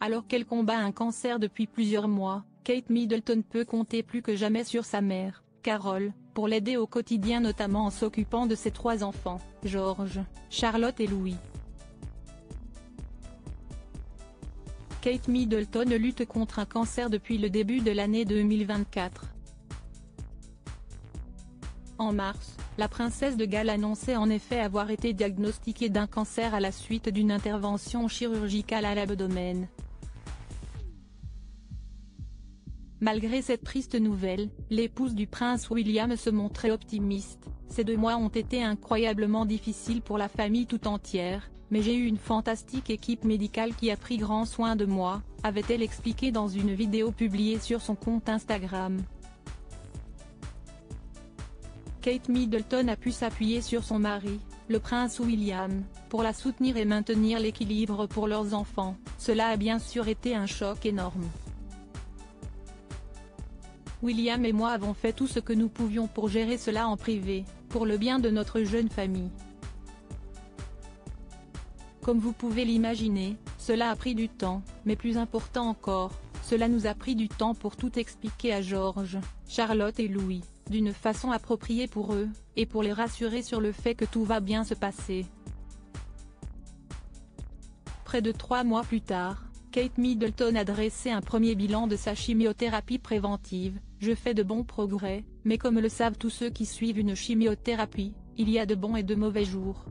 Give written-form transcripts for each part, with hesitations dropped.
Alors qu'elle combat un cancer depuis plusieurs mois, Kate Middleton peut compter plus que jamais sur sa mère, Carol, pour l'aider au quotidien, notamment en s'occupant de ses 3 enfants, George, Charlotte et Louis. Kate Middleton lutte contre un cancer depuis le début de l'année 2024. En mars, la princesse de Galles annonçait en effet avoir été diagnostiquée d'un cancer à la suite d'une intervention chirurgicale à l'abdomen. Malgré cette triste nouvelle, l'épouse du prince William se montrait optimiste. Ces 2 mois ont été incroyablement difficiles pour la famille tout entière, mais j'ai eu une fantastique équipe médicale qui a pris grand soin de moi, avait-elle expliqué dans une vidéo publiée sur son compte Instagram. Kate Middleton a pu s'appuyer sur son mari, le prince William, pour la soutenir et maintenir l'équilibre pour leurs enfants. Cela a bien sûr été un choc énorme. William et moi avons fait tout ce que nous pouvions pour gérer cela en privé, pour le bien de notre jeune famille. Comme vous pouvez l'imaginer, cela a pris du temps, mais plus important encore, cela nous a pris du temps pour tout expliquer à George, Charlotte et Louis, d'une façon appropriée pour eux, et pour les rassurer sur le fait que tout va bien se passer. Près de 3 mois plus tard, Kate Middleton a dressé un premier bilan de sa chimiothérapie préventive. Je fais de bons progrès, mais comme le savent tous ceux qui suivent une chimiothérapie, il y a de bons et de mauvais jours.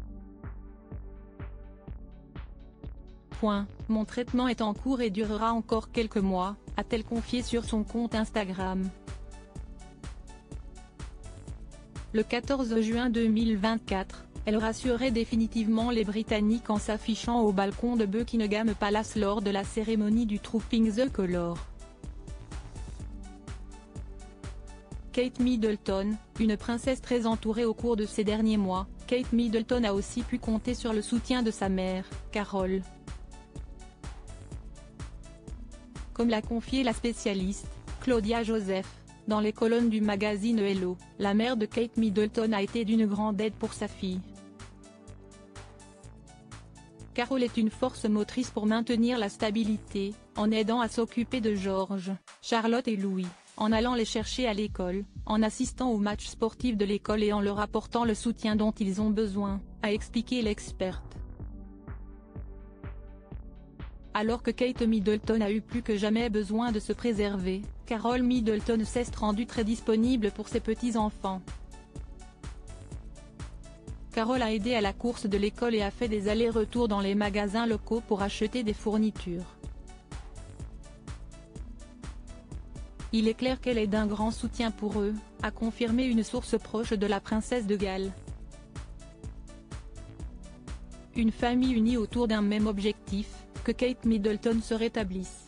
Mon traitement est en cours et durera encore quelques mois, a-t-elle confié sur son compte Instagram. Le 14 juin 2024, elle rassurait définitivement les Britanniques en s'affichant au balcon de Buckingham Palace lors de la cérémonie du Trooping the Colour. Kate Middleton, une princesse très entourée au cours de ces derniers mois, Kate Middleton a aussi pu compter sur le soutien de sa mère, Carol. Comme l'a confié la spécialiste, Claudia Joseph, dans les colonnes du magazine Hello, la mère de Kate Middleton a été d'une grande aide pour sa fille. Carol est une force motrice pour maintenir la stabilité, en aidant à s'occuper de George, Charlotte et Louis, en allant les chercher à l'école, en assistant aux matchs sportifs de l'école et en leur apportant le soutien dont ils ont besoin, a expliqué l'experte. Alors que Kate Middleton a eu plus que jamais besoin de se préserver, Carol Middleton s'est rendue très disponible pour ses petits-enfants. Carol a aidé à la course de l'école et a fait des allers-retours dans les magasins locaux pour acheter des fournitures. Il est clair qu'elle est d'un grand soutien pour eux, a confirmé une source proche de la princesse de Galles. Une famille unie autour d'un même objectif, que Kate Middleton se rétablisse.